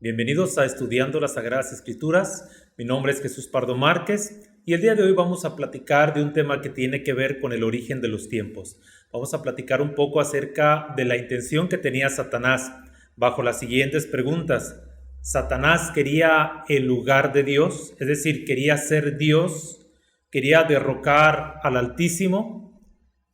Bienvenidos a Estudiando las Sagradas Escrituras. Mi nombre es Jesús Pardo Márquez y el día de hoy vamos a platicar de un tema que tiene que ver con el origen de los tiempos. Vamos a platicar un poco acerca de la intención que tenía Satanás bajo las siguientes preguntas. ¿Satanás quería el lugar de Dios? Es decir, ¿quería ser Dios? ¿Quería derrocar al Altísimo?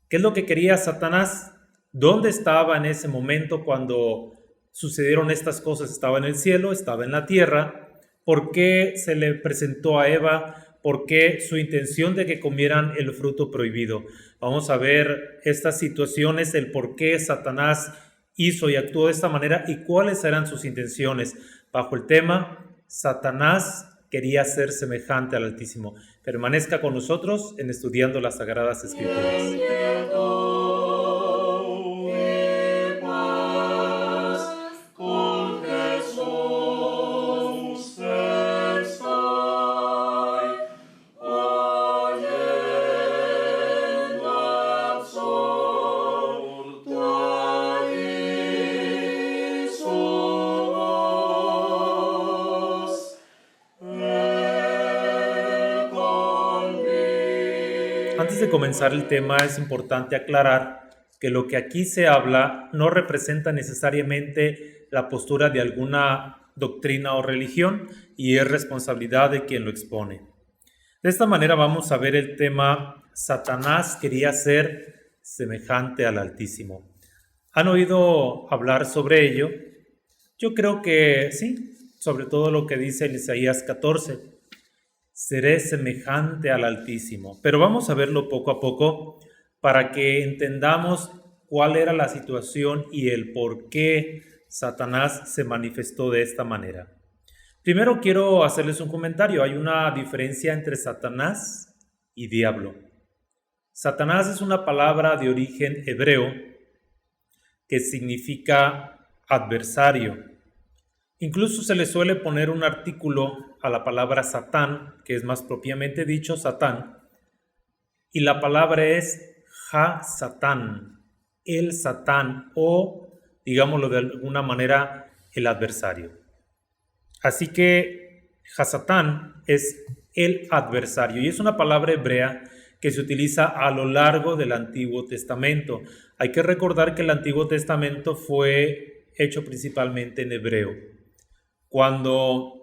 ¿Qué es lo que quería Satanás? ¿Dónde estaba en ese momento cuando sucedieron estas cosas? ¿Estaba en el cielo? ¿Estaba en la tierra? ¿Por qué se le presentó a Eva? ¿Por qué su intención de que comieran el fruto prohibido? Vamos a ver estas situaciones, el por qué Satanás hizo y actuó de esta manera y cuáles eran sus intenciones. Bajo el tema, Satanás quería ser semejante al Altísimo. Permanezca con nosotros en Estudiando las Sagradas Escrituras. Antes de comenzar el tema, es importante aclarar que lo que aquí se habla no representa necesariamente la postura de alguna doctrina o religión y es responsabilidad de quien lo expone. De esta manera vamos a ver el tema Satanás quería ser semejante al Altísimo. ¿Han oído hablar sobre ello? Yo creo que sí, sobre todo lo que dice en Isaías 14. Seré semejante al Altísimo. Pero vamos a verlo poco a poco para que entendamos cuál era la situación y el por qué Satanás se manifestó de esta manera. Primero quiero hacerles un comentario. Hay una diferencia entre Satanás y diablo. Satanás es una palabra de origen hebreo que significa adversario. Incluso se le suele poner un artículo a la palabra Satán, que es más propiamente dicho Satán, y la palabra es Ha-Satán, el Satán, o digámoslo de alguna manera, el adversario. Así que Ha-Satán es el adversario y es una palabra hebrea que se utiliza a lo largo del Antiguo Testamento. Hay que recordar que el Antiguo Testamento fue hecho principalmente en hebreo. Cuando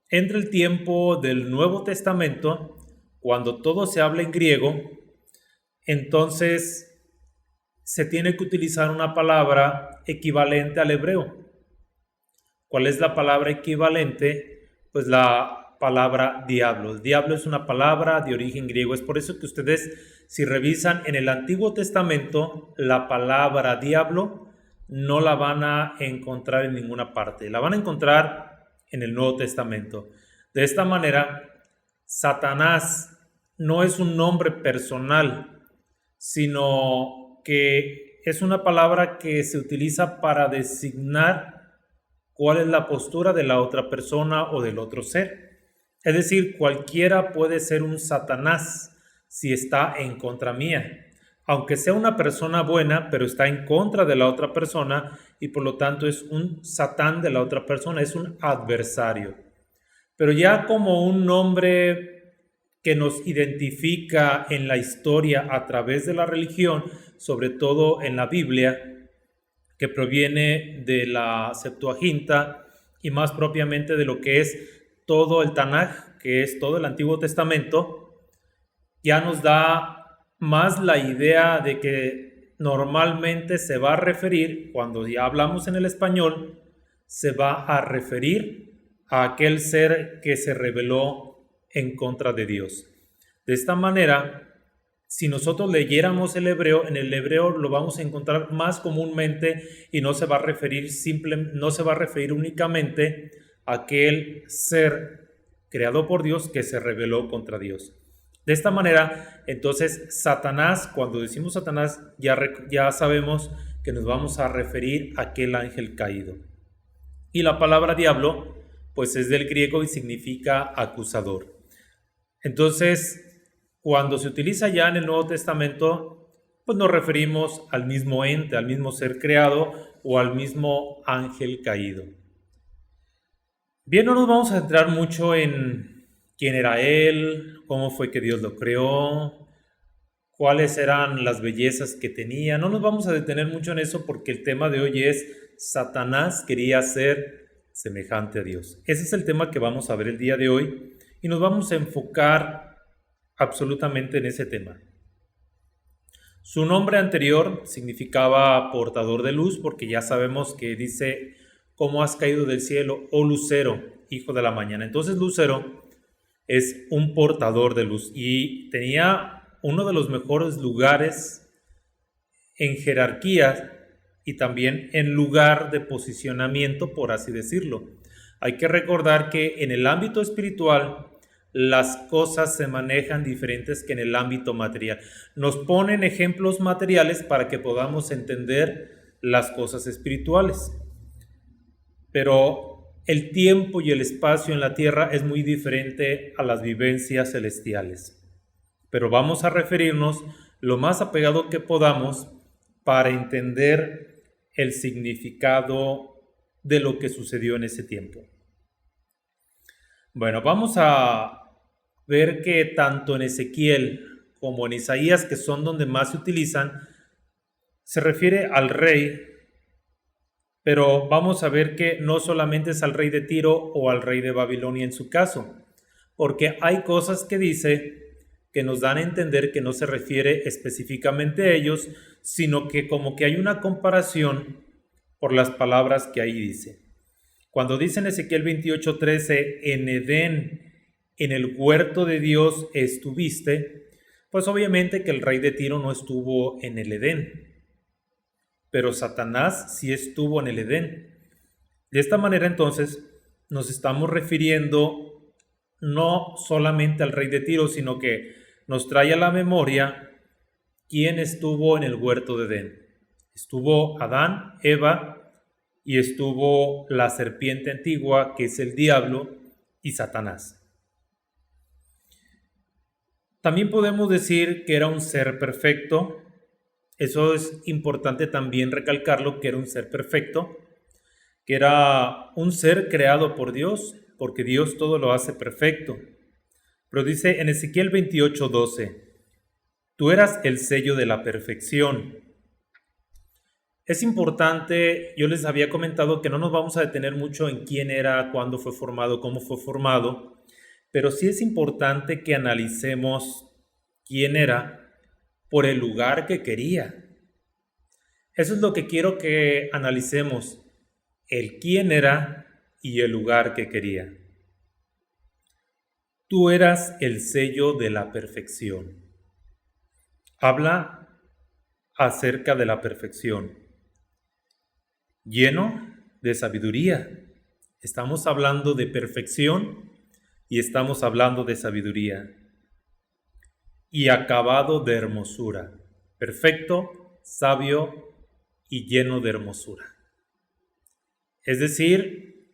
entra el tiempo del Nuevo Testamento, cuando todo se habla en griego, entonces se tiene que utilizar una palabra equivalente al hebreo. ¿Cuál es la palabra equivalente? Pues la palabra diablo. Diablo es una palabra de origen griego. Es por eso que ustedes, si revisan en el Antiguo Testamento, la palabra diablo no la van a encontrar en ninguna parte. La van a encontrar en el Nuevo Testamento. De esta manera, Satanás no es un nombre personal, sino que es una palabra que se utiliza para designar cuál es la postura de la otra persona o del otro ser. Es decir, cualquiera puede ser un Satanás si está en contra mía, aunque sea una persona buena, pero está en contra de la otra persona y por lo tanto es un Satán de la otra persona, es un adversario. Pero ya como un nombre que nos identifica en la historia a través de la religión, sobre todo en la Biblia, que proviene de la Septuaginta y más propiamente de lo que es todo el Tanaj, que es todo el Antiguo Testamento, ya nos da más la idea de que normalmente se va a referir, cuando ya hablamos en el español, se va a referir a aquel ser que se rebeló en contra de Dios. De esta manera, si nosotros leyéramos el hebreo, en el hebreo lo vamos a encontrar más comúnmente y no se va a referir únicamente a aquel ser creado por Dios que se rebeló contra Dios. De esta manera, entonces, Satanás, cuando decimos Satanás, ya sabemos que nos vamos a referir a aquel ángel caído. Y la palabra diablo, pues es del griego y significa acusador. Entonces, cuando se utiliza ya en el Nuevo Testamento, pues nos referimos al mismo ente, al mismo ser creado o al mismo ángel caído. Bien, no nos vamos a centrar mucho en quién era él, cómo fue que Dios lo creó, cuáles eran las bellezas que tenía. No nos vamos a detener mucho en eso porque el tema de hoy es Satanás quería ser semejante a Dios. Ese es el tema que vamos a ver el día de hoy y nos vamos a enfocar absolutamente en ese tema. Su nombre anterior significaba portador de luz porque ya sabemos que dice cómo has caído del cielo, oh Lucero, hijo de la mañana. Entonces Lucero es un portador de luz y tenía uno de los mejores lugares en jerarquía y también en lugar de posicionamiento, por así decirlo. Hay que recordar que en el ámbito espiritual las cosas se manejan diferentes que en el ámbito material. Nos ponen ejemplos materiales para que podamos entender las cosas espirituales. Pero el tiempo y el espacio en la tierra es muy diferente a las vivencias celestiales. Pero vamos a referirnos lo más apegado que podamos para entender el significado de lo que sucedió en ese tiempo. Bueno, vamos a ver que tanto en Ezequiel como en Isaías, que son donde más se utilizan, se refiere al rey, pero vamos a ver que no solamente es al rey de Tiro o al rey de Babilonia en su caso, porque hay cosas que dice que nos dan a entender que no se refiere específicamente a ellos, sino que como que hay una comparación por las palabras que ahí dice. Cuando dice en Ezequiel 28:13, en Edén, en el huerto de Dios estuviste, pues obviamente que el rey de Tiro no estuvo en el Edén, pero Satanás sí estuvo en el Edén. De esta manera entonces nos estamos refiriendo no solamente al rey de Tiro, sino que nos trae a la memoria quién estuvo en el huerto de Edén. Estuvo Adán, Eva, y estuvo la serpiente antigua, que es el diablo, y Satanás. También podemos decir que era un ser perfecto. Eso es importante también recalcarlo, que era un ser perfecto, que era un ser creado por Dios, porque Dios todo lo hace perfecto. Pero dice en Ezequiel 28:12, tú eras el sello de la perfección. Es importante, yo les había comentado que no nos vamos a detener mucho en quién era, cuándo fue formado, cómo fue formado, pero sí es importante que analicemos quién era por el lugar que quería. Eso es lo que quiero que analicemos, el quién era y el lugar que quería. Tú eras el sello de la perfección. Habla acerca de la perfección, lleno de sabiduría. Estamos hablando de perfección y estamos hablando de sabiduría. Y acabado de hermosura, perfecto, sabio y lleno de hermosura. Es decir,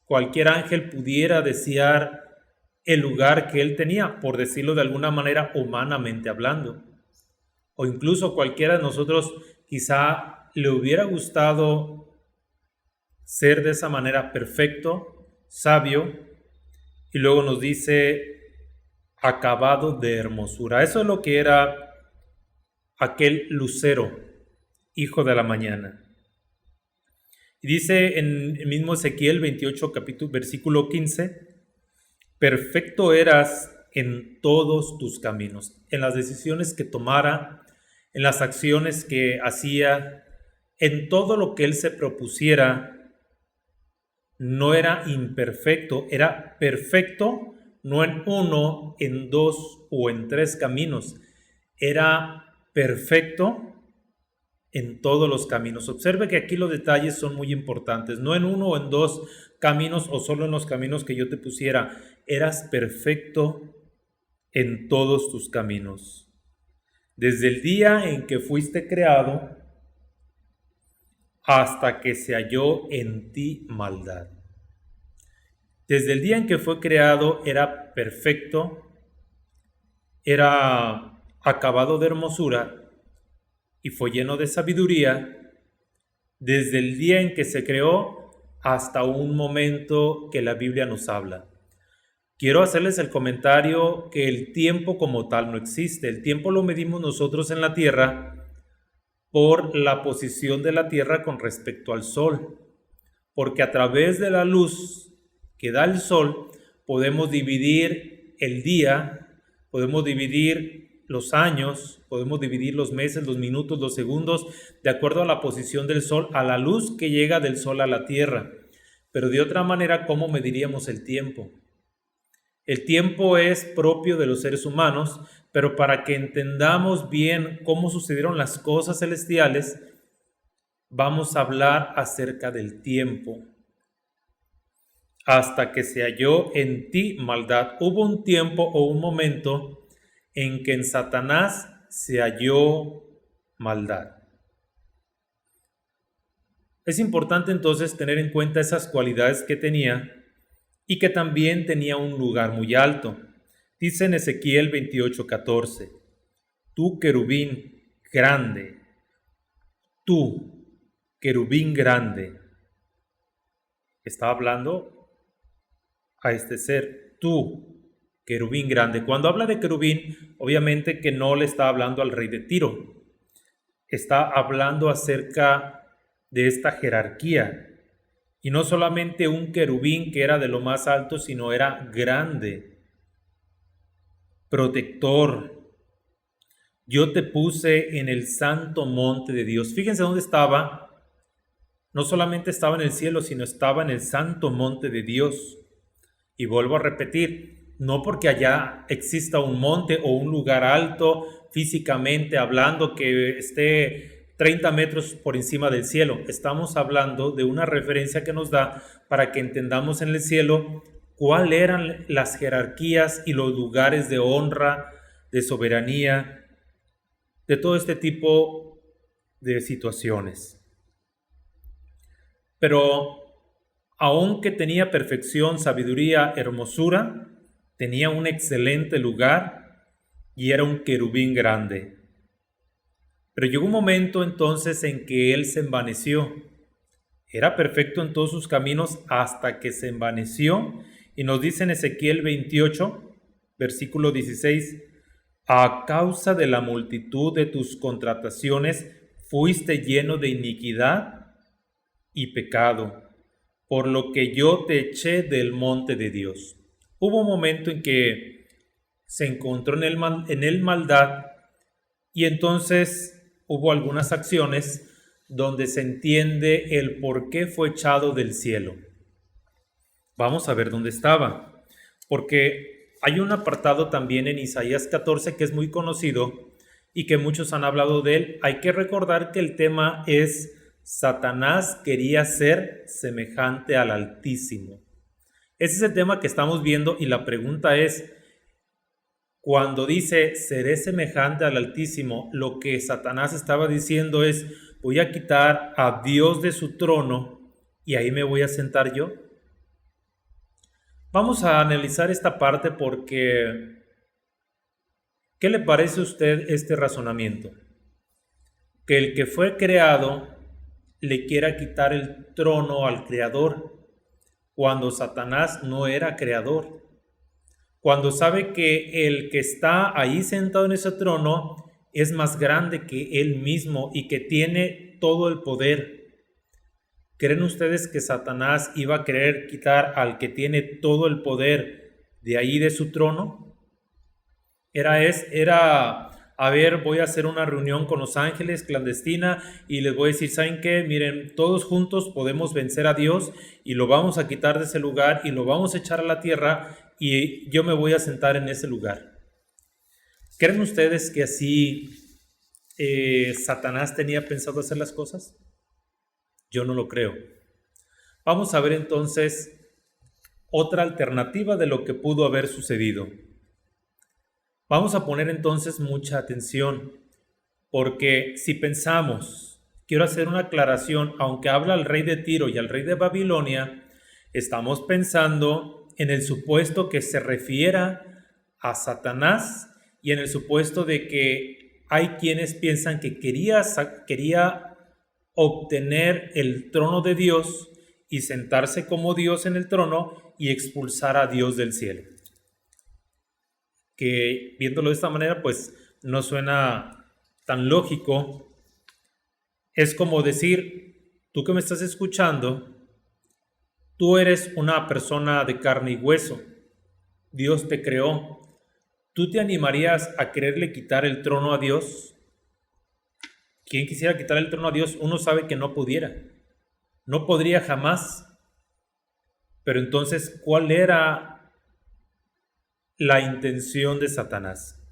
cualquier ángel pudiera desear el lugar que él tenía, por decirlo de alguna manera, humanamente hablando. O incluso cualquiera de nosotros quizá le hubiera gustado ser de esa manera perfecto, sabio, y luego nos dice acabado de hermosura. Eso es lo que era aquel lucero, hijo de la mañana. Y dice en el mismo Ezequiel 28, versículo 15, perfecto eras en todos tus caminos, en las decisiones que tomara, en las acciones que hacía, en todo lo que él se propusiera. No era imperfecto, era perfecto, no en uno, en dos o en tres caminos. Era perfecto en todos los caminos. Observe que aquí los detalles son muy importantes. No en uno o en dos caminos o solo en los caminos que yo te pusiera. Eras perfecto en todos tus caminos. Desde el día en que fuiste creado hasta que se halló en ti maldad. Desde el día en que fue creado era perfecto, era acabado de hermosura y fue lleno de sabiduría. Desde el día en que se creó hasta un momento que la Biblia nos habla. Quiero hacerles el comentario que el tiempo como tal no existe. El tiempo lo medimos nosotros en la Tierra por la posición de la Tierra con respecto al Sol, porque a través de la luz que da el Sol podemos dividir el día, podemos dividir los años, podemos dividir los meses, los minutos, los segundos, de acuerdo a la posición del Sol, a la luz que llega del Sol a la Tierra. Pero de otra manera, ¿cómo mediríamos el tiempo? El tiempo es propio de los seres humanos, pero para que entendamos bien cómo sucedieron las cosas celestiales, vamos a hablar acerca del tiempo. Hasta que se halló en ti maldad. Hubo un tiempo o un momento en que en Satanás se halló maldad. Es importante entonces tener en cuenta esas cualidades que tenía y que también tenía un lugar muy alto. Dice en Ezequiel 28:14, tú querubín grande, tú querubín grande. Está hablando a este ser, tú querubín grande. Cuando habla de querubín, obviamente que no le está hablando al rey de Tiro. Está hablando acerca de esta jerarquía. Y no solamente un querubín que era de lo más alto, sino era grande, protector. Yo te puse en el santo monte de Dios. Fíjense dónde estaba. No solamente estaba en el cielo, sino estaba en el santo monte de Dios. Y vuelvo a repetir, no porque allá exista un monte o un lugar alto físicamente hablando que esté 30 metros por encima del cielo. Estamos hablando de una referencia que nos da para que entendamos en el cielo cuáles eran las jerarquías y los lugares de honra, de soberanía, de todo este tipo de situaciones. Pero aunque tenía perfección, sabiduría, hermosura, tenía un excelente lugar y era un querubín grande. Pero llegó un momento entonces en que él se envaneció. Era perfecto en todos sus caminos hasta que se envaneció. Y nos dice en Ezequiel 28, versículo 16, a causa de la multitud de tus contrataciones fuiste lleno de iniquidad y pecado, por lo que yo te eché del monte de Dios. Hubo un momento en que se encontró en él maldad y entonces hubo algunas acciones donde se entiende el por qué fue echado del cielo. Vamos a ver dónde estaba, porque hay un apartado también en Isaías 14 que es muy conocido y que muchos han hablado de él. Hay que recordar que el tema es Satanás quería ser semejante al Altísimo. Ese es el tema que estamos viendo y la pregunta es, cuando dice seré semejante al Altísimo, lo que Satanás estaba diciendo es voy a quitar a Dios de su trono y ahí me voy a sentar yo. Vamos a analizar esta parte porque ¿qué le parece a usted este razonamiento? Que el que fue creado le quiera quitar el trono al creador cuando Satanás no era creador. Cuando sabe que el que está ahí sentado en ese trono es más grande que él mismo y que tiene todo el poder. ¿Creen ustedes que Satanás iba a querer quitar al que tiene todo el poder de ahí de su trono? A ver, voy a hacer una reunión con los ángeles clandestina y les voy a decir, ¿saben qué? Miren, todos juntos podemos vencer a Dios y lo vamos a quitar de ese lugar y lo vamos a echar a la tierra y yo me voy a sentar en ese lugar. ¿Creen ustedes que así Satanás tenía pensado hacer las cosas? Yo no lo creo. Vamos a ver entonces otra alternativa de lo que pudo haber sucedido. Vamos a poner entonces mucha atención, porque si pensamos, quiero hacer una aclaración, aunque habla al rey de Tiro y al rey de Babilonia, estamos pensando en el supuesto que se refiera a Satanás y en el supuesto de que hay quienes piensan que quería obtener el trono de Dios y sentarse como Dios en el trono y expulsar a Dios del cielo. Que viéndolo de esta manera, pues no suena tan lógico. Es como decir, tú que me estás escuchando, tú eres una persona de carne y hueso. Dios te creó. ¿Tú te animarías a quererle quitar el trono a Dios? ¿Quién quisiera quitar el trono a Dios? Uno sabe que no pudiera. No podría jamás. Pero entonces, ¿cuál era la intención de Satanás?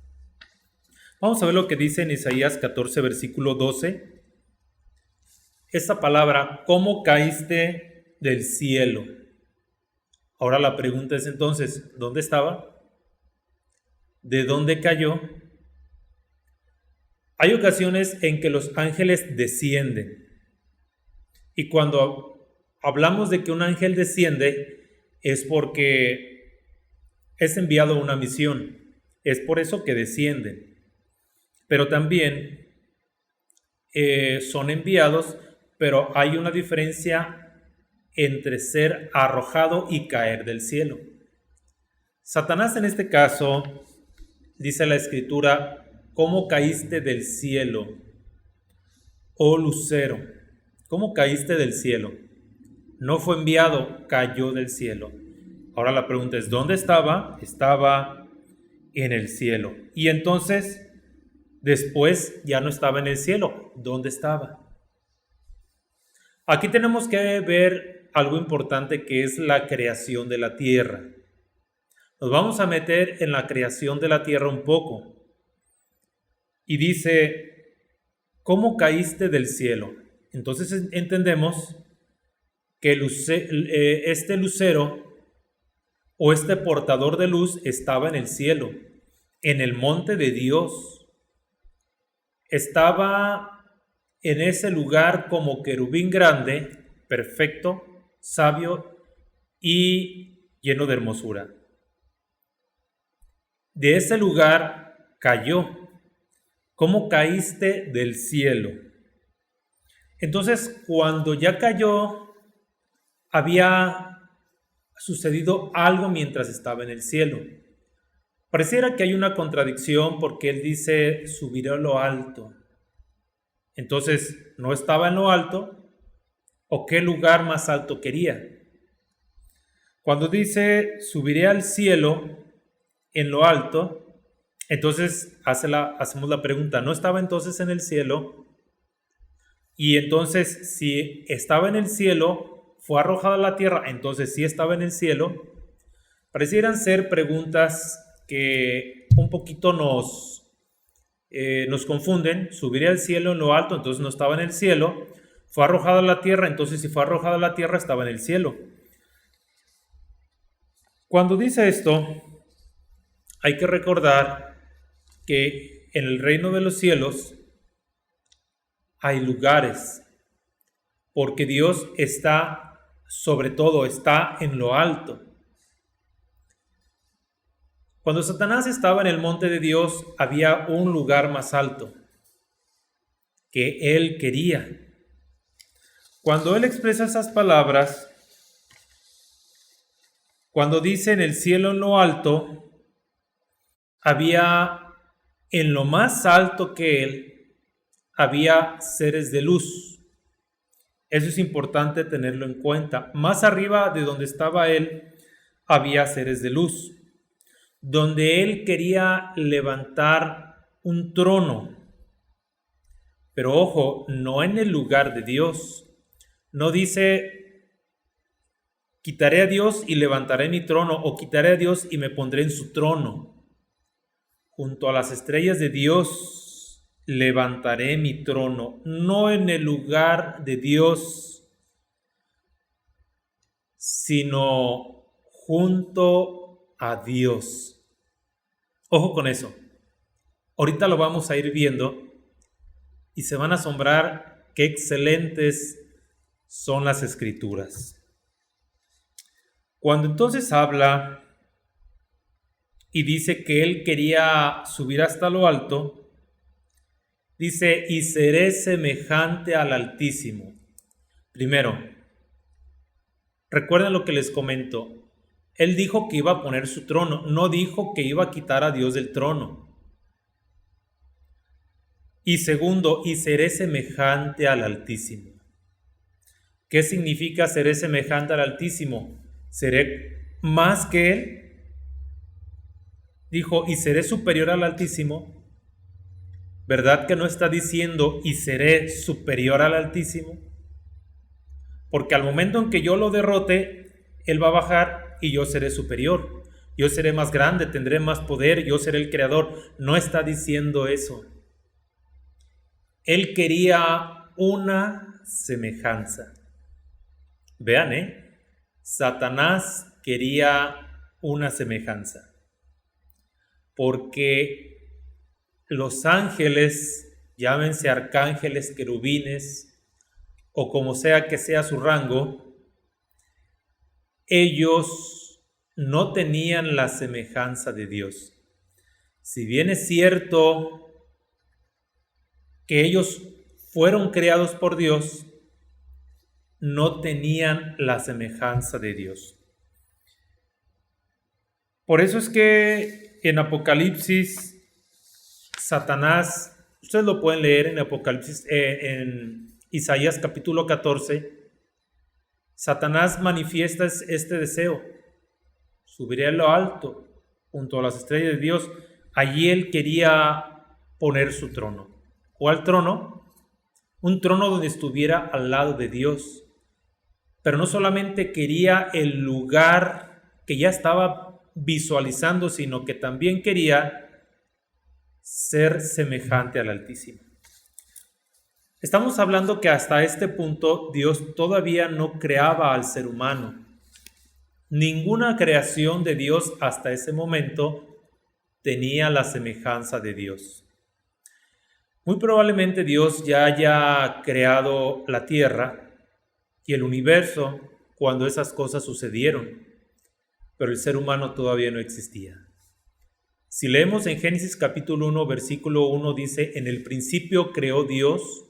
Vamos a ver lo que dice en Isaías 14, versículo 12. Esta palabra, ¿cómo caíste del cielo? Ahora la pregunta es entonces, ¿dónde estaba? ¿De dónde cayó? Hay ocasiones en que los ángeles descienden. Y cuando hablamos de que un ángel desciende, es porque es enviado a una misión. Es por eso que descienden. Pero también son enviados, pero hay una diferencia entre ser arrojado y caer del cielo. Satanás en este caso, dice la Escritura, ¿cómo caíste del cielo, oh lucero? ¿Cómo caíste del cielo? No fue enviado, cayó del cielo. Ahora la pregunta es, ¿dónde estaba? Estaba en el cielo. Y entonces, después ya no estaba en el cielo. ¿Dónde estaba? Aquí tenemos que ver algo importante que es la creación de la tierra. Nos vamos a meter en la creación de la tierra un poco. Y dice, ¿cómo caíste del cielo? Entonces entendemos que este lucero o este portador de luz estaba en el cielo, en el monte de Dios. Estaba en ese lugar como querubín grande, perfecto, sabio y lleno de hermosura. De ese lugar cayó. ¿Cómo caíste del cielo? Entonces, cuando ya cayó, había sucedido algo mientras estaba en el cielo. Pareciera que hay una contradicción porque él dice, subiré a lo alto. Entonces, ¿no estaba en lo alto? ¿O qué lugar más alto quería? Cuando dice, subiré al cielo en lo alto, entonces hacemos la pregunta, ¿no estaba entonces en el cielo? Y entonces, si estaba en el cielo, fue arrojado a la tierra, entonces sí estaba en el cielo. Parecieran ser preguntas que un poquito nos confunden. Subiré al cielo en lo alto, entonces no estaba en el cielo. Fue arrojado a la tierra, entonces si fue arrojado a la tierra, estaba en el cielo. Cuando dice esto, hay que recordar que en el reino de los cielos hay lugares, porque Dios está, sobre todo, está en lo alto. Cuando Satanás estaba en el monte de Dios, había un lugar más alto que él quería. Cuando él expresa esas palabras, cuando dice en el cielo en lo alto, había en lo más alto que él, había seres de luz. Eso es importante tenerlo en cuenta. Más arriba de donde estaba él, había seres de luz, donde él quería levantar un trono. Pero ojo, no en el lugar de Dios. No dice, quitaré a Dios y levantaré mi trono, o quitaré a Dios y me pondré en su trono. Junto a las estrellas de Dios levantaré mi trono, no en el lugar de Dios, sino junto a Dios. Ojo con eso. Ahorita lo vamos a ir viendo y se van a asombrar qué excelentes son las escrituras. Cuando entonces habla y dice que él quería subir hasta lo alto, dice, y seré semejante al Altísimo. Primero, Recuerden lo que les comento. Él dijo que iba a poner su trono, no dijo que iba a quitar a Dios del trono. Y segundo, y seré semejante al Altísimo. ¿Qué significa seré semejante al Altísimo? ¿Seré más que Él? Dijo, y seré superior al Altísimo. ¿Verdad que no está diciendo, y seré superior al Altísimo? Porque al momento en que yo lo derrote, Él va a bajar y yo seré superior. Yo seré más grande, tendré más poder, yo seré el creador. No está diciendo eso. Él quería una semejanza. Vean, Satanás quería una semejanza. Porque los ángeles, llámense arcángeles, querubines, o como sea que sea su rango, ellos no tenían la semejanza de Dios. Si bien es cierto que ellos fueron creados por Dios, no tenían la semejanza de Dios. Por eso es que en Apocalipsis, Satanás, ustedes lo pueden leer en Apocalipsis, en Isaías capítulo 14, Satanás manifiesta este deseo: subiré a lo alto, junto a las estrellas de Dios. Allí él quería poner su trono. ¿Cuál trono? Un trono donde estuviera al lado de Dios. Pero no solamente quería el lugar que ya estaba visualizando, sino que también quería ser semejante al Altísimo. Estamos hablando que hasta este punto Dios todavía no creaba al ser humano. Ninguna creación de Dios hasta ese momento tenía la semejanza de Dios. Muy probablemente Dios ya haya creado la tierra y el universo cuando esas cosas sucedieron, pero el ser humano todavía no existía. Si leemos en Génesis capítulo 1, versículo 1, dice: en el principio creó Dios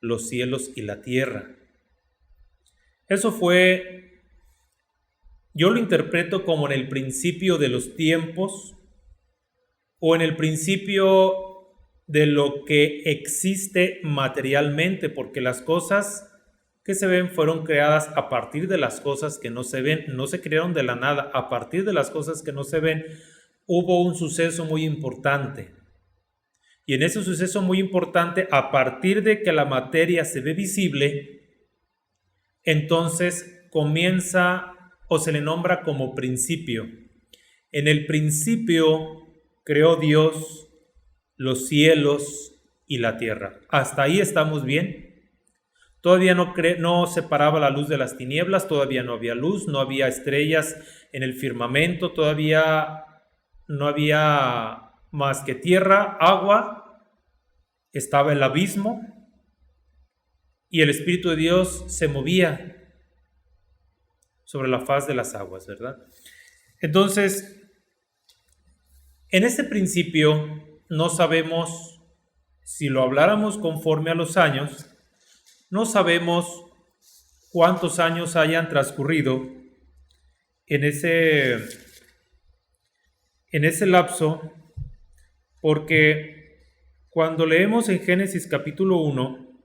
los cielos y la tierra. Eso fue, yo lo interpreto como en el principio de los tiempos, o en el principio de lo que existe materialmente, porque las cosas que se ven fueron creadas a partir de las cosas que no se ven, no se crearon de la nada. A partir de las cosas que no se ven hubo un suceso muy importante, y en ese suceso muy importante, a partir de que la materia se ve visible, entonces comienza o se le nombra como principio. En el principio creó Dios los cielos y la tierra. Hasta ahí estamos bien. Todavía no separaba la luz de las tinieblas, todavía no había luz, no había estrellas en el firmamento, todavía no había más que tierra, agua, estaba el abismo y el Espíritu de Dios se movía sobre la faz de las aguas, ¿verdad? Entonces, en este principio no sabemos, si lo habláramos conforme a los años, no sabemos cuántos años hayan transcurrido en ese lapso, porque cuando leemos en Génesis capítulo 1,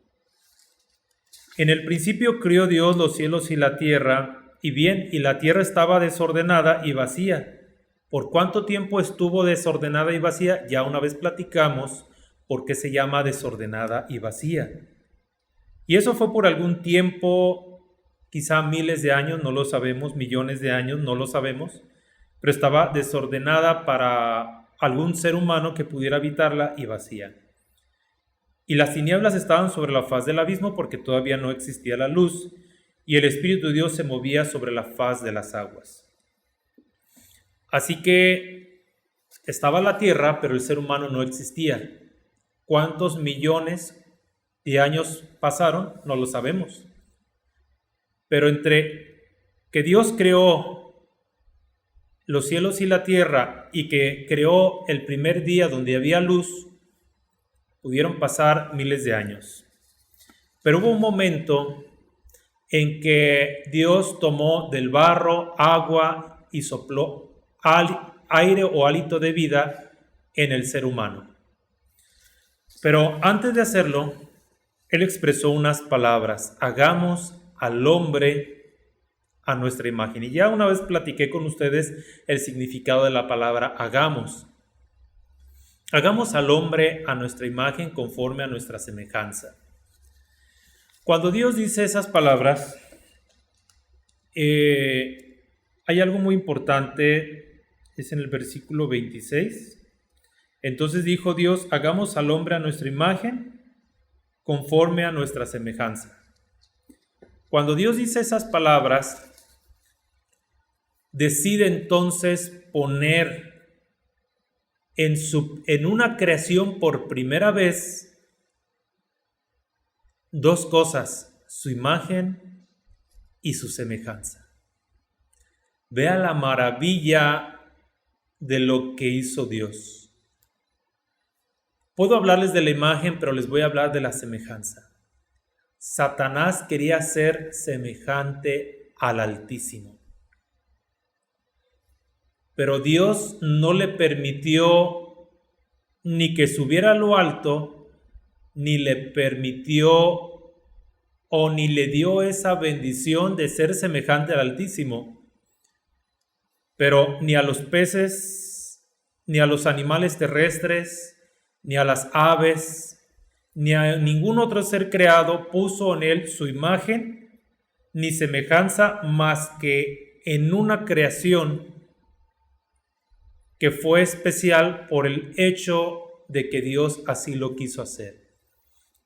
en el principio crió Dios los cielos y la tierra, y la tierra estaba desordenada y vacía. ¿Por cuánto tiempo estuvo desordenada y vacía? Ya una vez platicamos por qué se llama desordenada y vacía. Y eso fue por algún tiempo, quizá miles de años, no lo sabemos, millones de años, no lo sabemos, pero estaba desordenada para algún ser humano que pudiera habitarla y vacía. Y las tinieblas estaban sobre la faz del abismo porque todavía no existía la luz, y el Espíritu de Dios se movía sobre la faz de las aguas. Así que estaba la tierra, pero el ser humano no existía. ¿Cuántos millones de años pasaron? No lo sabemos. Pero entre que Dios creó los cielos y la tierra y que creó el primer día donde había luz, pudieron pasar miles de años. Pero hubo un momento en que Dios tomó del barro agua y sopló aire o hálito de vida en el ser humano. Pero antes de hacerlo, Él expresó unas palabras: hagamos al hombre a nuestra imagen. Y ya una vez platiqué con ustedes el significado de la palabra hagamos. Hagamos al hombre a nuestra imagen conforme a nuestra semejanza. Cuando Dios dice esas palabras, hay algo muy importante, es en el versículo 26. Entonces dijo Dios: hagamos al hombre a nuestra imagen conforme a nuestra semejanza. Cuando Dios dice esas palabras, decide entonces poner en una creación por primera vez dos cosas: su imagen y su semejanza. Vea la maravilla de lo que hizo Dios. Puedo hablarles de la imagen, pero les voy a hablar de la semejanza. Satanás quería ser semejante al Altísimo, pero Dios no le permitió ni que subiera a lo alto, ni le permitió o ni le dio esa bendición de ser semejante al Altísimo. Pero ni a los peces, ni a los animales terrestres, ni a las aves, ni a ningún otro ser creado puso en él su imagen ni semejanza, más que en una creación que fue especial por el hecho de que Dios así lo quiso hacer.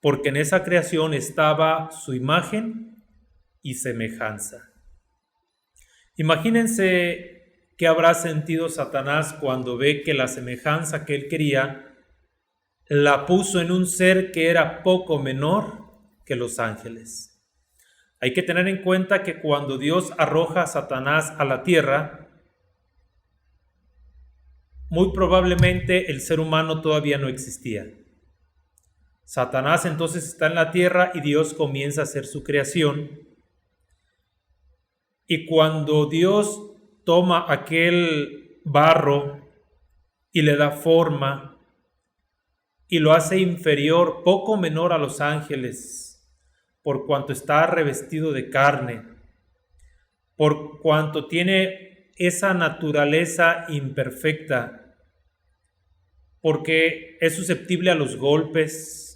Porque en esa creación estaba su imagen y semejanza. Imagínense qué habrá sentido Satanás cuando ve que la semejanza que él quería la puso en un ser que era poco menor que los ángeles. Hay que tener en cuenta que cuando Dios arroja a Satanás a la tierra, muy probablemente el ser humano todavía no existía. Satanás entonces está en la tierra y Dios comienza a hacer su creación. Y cuando Dios toma aquel barro y le da forma y lo hace inferior, poco menor a los ángeles, por cuanto está revestido de carne, por cuanto tiene esa naturaleza imperfecta, porque es susceptible a los golpes,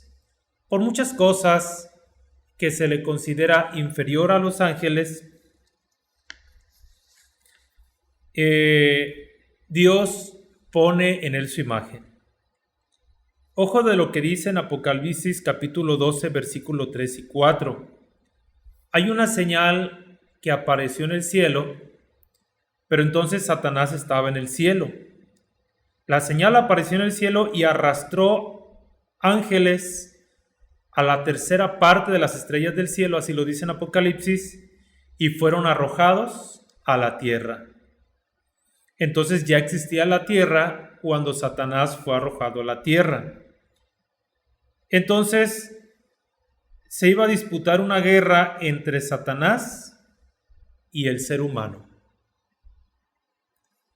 por muchas cosas que se le considera inferior a los ángeles, Dios pone en él su imagen. Ojo de lo que dice en Apocalipsis capítulo 12, versículo 3 y 4. Hay una señal que apareció en el cielo, pero entonces Satanás estaba en el cielo. La señal apareció en el cielo y arrastró ángeles a la tercera parte de las estrellas del cielo, así lo dice en Apocalipsis, y fueron arrojados a la tierra. Entonces ya existía la tierra cuando Satanás fue arrojado a la tierra. Entonces se iba a disputar una guerra entre Satanás y el ser humano.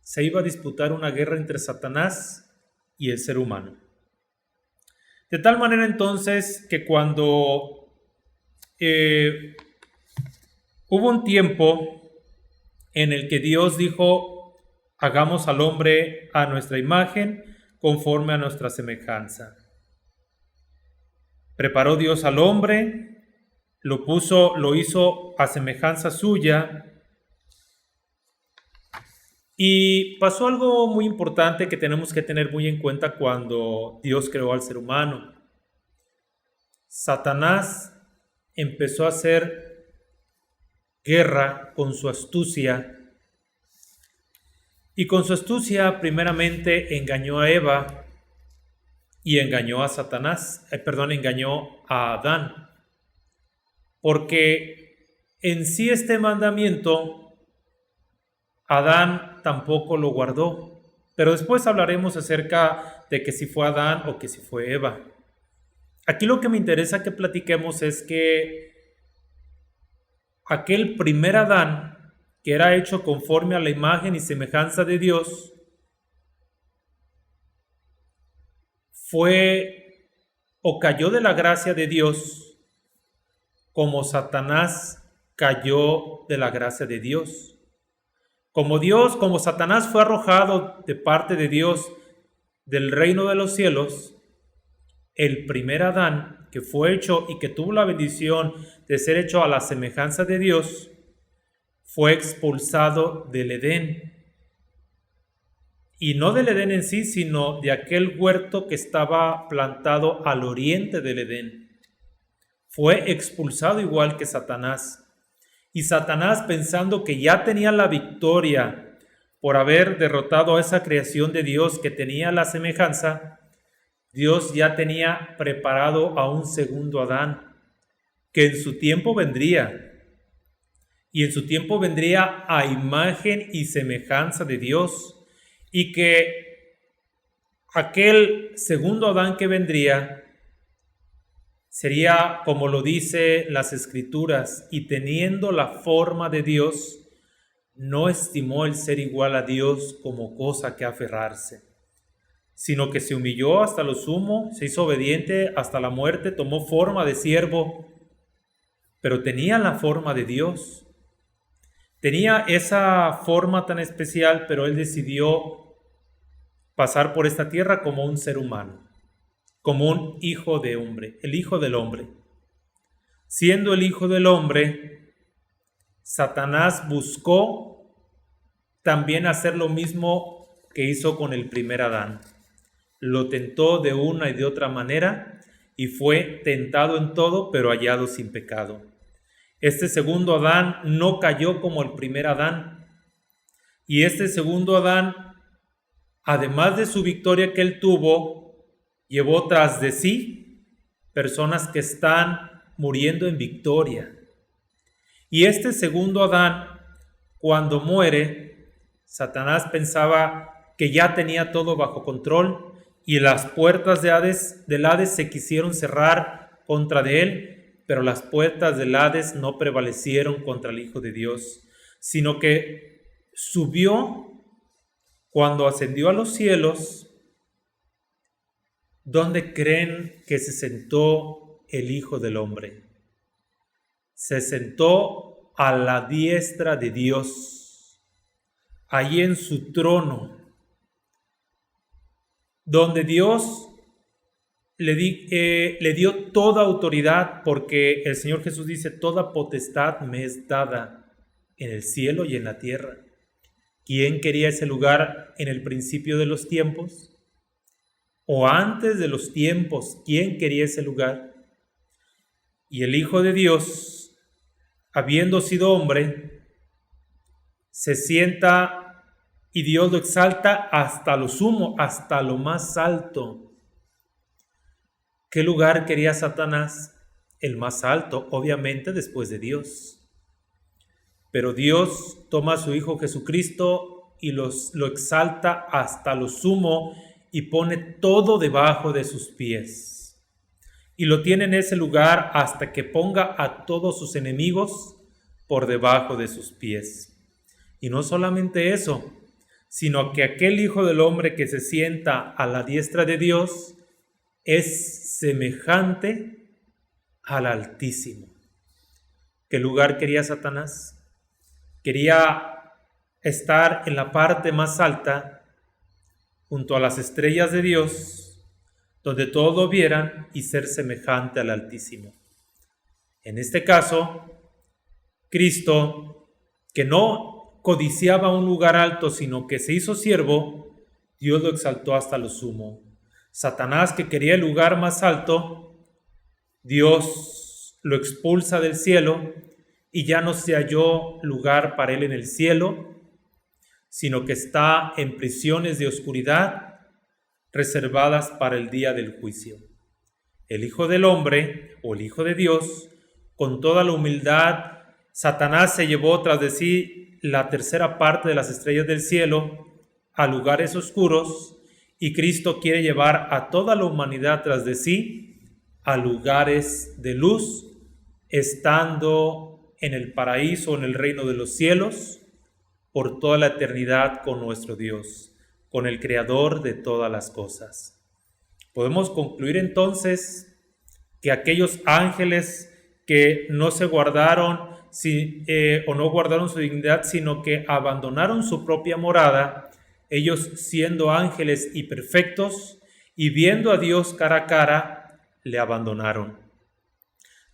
Se iba a disputar una guerra entre Satanás y el ser humano. De tal manera entonces que cuando hubo un tiempo en el que Dios dijo: hagamos al hombre a nuestra imagen, conforme a nuestra semejanza. Preparó Dios al hombre, lo hizo a semejanza suya. Y pasó algo muy importante que tenemos que tener muy en cuenta cuando Dios creó al ser humano. Satanás empezó a hacer guerra con su astucia. Y con su astucia primeramente engañó a Eva y engañó a engañó a Adán. Porque en sí este mandamiento Adán tampoco lo guardó, pero después hablaremos acerca de que si fue Adán o que si fue Eva. Aquí lo que me interesa que platiquemos es que aquel primer Adán, que era hecho conforme a la imagen y semejanza de Dios, fue o cayó de la gracia de Dios, como Satanás cayó de la gracia de Dios. Como Satanás fue arrojado de parte de Dios del reino de los cielos, el primer Adán, que fue hecho y que tuvo la bendición de ser hecho a la semejanza de Dios, fue expulsado del Edén. Y no del Edén en sí, sino de aquel huerto que estaba plantado al oriente del Edén. Fue expulsado igual que Satanás. Y Satanás, pensando que ya tenía la victoria por haber derrotado a esa creación de Dios que tenía la semejanza, Dios ya tenía preparado a un segundo Adán, que en su tiempo vendría. Y en su tiempo vendría a imagen y semejanza de Dios. Y que aquel segundo Adán que vendría sería, como lo dice las Escrituras, y teniendo la forma de Dios, no estimó el ser igual a Dios como cosa que aferrarse, sino que se humilló hasta lo sumo, se hizo obediente hasta la muerte, tomó forma de siervo, pero tenía la forma de Dios. Tenía esa forma tan especial, pero él decidió pasar por esta tierra como un ser humano, como un hijo de hombre, el hijo del hombre. Siendo el hijo del hombre, Satanás buscó también hacer lo mismo que hizo con el primer Adán. Lo tentó de una y de otra manera y fue tentado en todo, pero hallado sin pecado. Este segundo Adán no cayó como el primer Adán. Y este segundo Adán, además de su victoria que él tuvo, llevó tras de sí personas que están muriendo en victoria. Y este segundo Adán, cuando muere, Satanás pensaba que ya tenía todo bajo control y las puertas del Hades se quisieron cerrar contra de él, pero las puertas del Hades no prevalecieron contra el Hijo de Dios, sino que subió cuando ascendió a los cielos. ¿Dónde creen que se sentó el Hijo del Hombre? Se sentó a la diestra de Dios, allí en su trono, donde Dios le dio toda autoridad, porque el Señor Jesús dice: toda potestad me es dada en el cielo y en la tierra. ¿Quién quería ese lugar en el principio de los tiempos? ¿O antes de los tiempos? ¿Quién quería ese lugar? Y el Hijo de Dios, habiendo sido hombre, se sienta y Dios lo exalta hasta lo sumo, hasta lo más alto. ¿Qué lugar quería Satanás? El más alto, obviamente después de Dios. Pero Dios toma a su Hijo Jesucristo y lo exalta hasta lo sumo y pone todo debajo de sus pies. Y lo tiene en ese lugar hasta que ponga a todos sus enemigos por debajo de sus pies. Y no solamente eso, sino que aquel Hijo del Hombre que se sienta a la diestra de Dios es semejante al Altísimo. ¿Qué lugar quería Satanás? Quería estar en la parte más alta, junto a las estrellas de Dios, donde todos lo vieran, y ser semejante al Altísimo. En este caso, Cristo, que no codiciaba un lugar alto, sino que se hizo siervo, Dios lo exaltó hasta lo sumo. Satanás, que quería el lugar más alto, Dios lo expulsa del cielo y ya no se halló lugar para él en el cielo, sino que está en prisiones de oscuridad reservadas para el día del juicio. El Hijo del Hombre, o el Hijo de Dios, con toda la humildad, Satanás se llevó tras de sí la tercera parte de las estrellas del cielo a lugares oscuros, y Cristo quiere llevar a toda la humanidad tras de sí a lugares de luz, estando en el paraíso, en el reino de los cielos, por toda la eternidad con nuestro Dios, con el Creador de todas las cosas. Podemos concluir entonces que aquellos ángeles que no se guardaron o no guardaron su dignidad, sino que abandonaron su propia morada, ellos siendo ángeles y perfectos y viendo a Dios cara a cara, le abandonaron.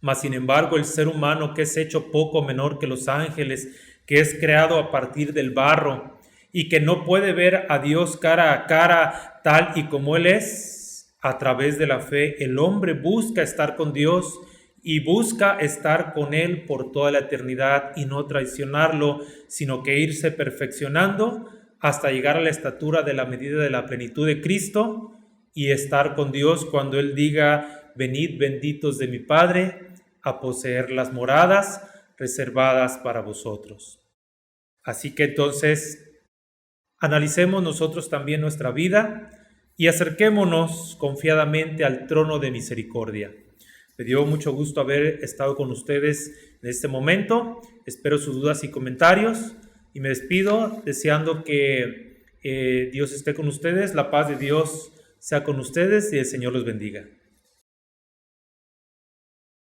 Mas sin embargo el ser humano, que es hecho poco menor que los ángeles, que es creado a partir del barro y que no puede ver a Dios cara a cara tal y como Él es, a través de la fe el hombre busca estar con Dios y busca estar con Él por toda la eternidad y no traicionarlo, sino que irse perfeccionando hasta llegar a la estatura de la medida de la plenitud de Cristo y estar con Dios cuando Él diga: venid benditos de mi Padre, a poseer las moradas reservadas para vosotros. Así que entonces analicemos nosotros también nuestra vida y acerquémonos confiadamente al trono de misericordia. Me dio mucho gusto haber estado con ustedes en este momento. Espero sus dudas y comentarios y me despido deseando que Dios esté con ustedes, la paz de Dios sea con ustedes y el Señor los bendiga.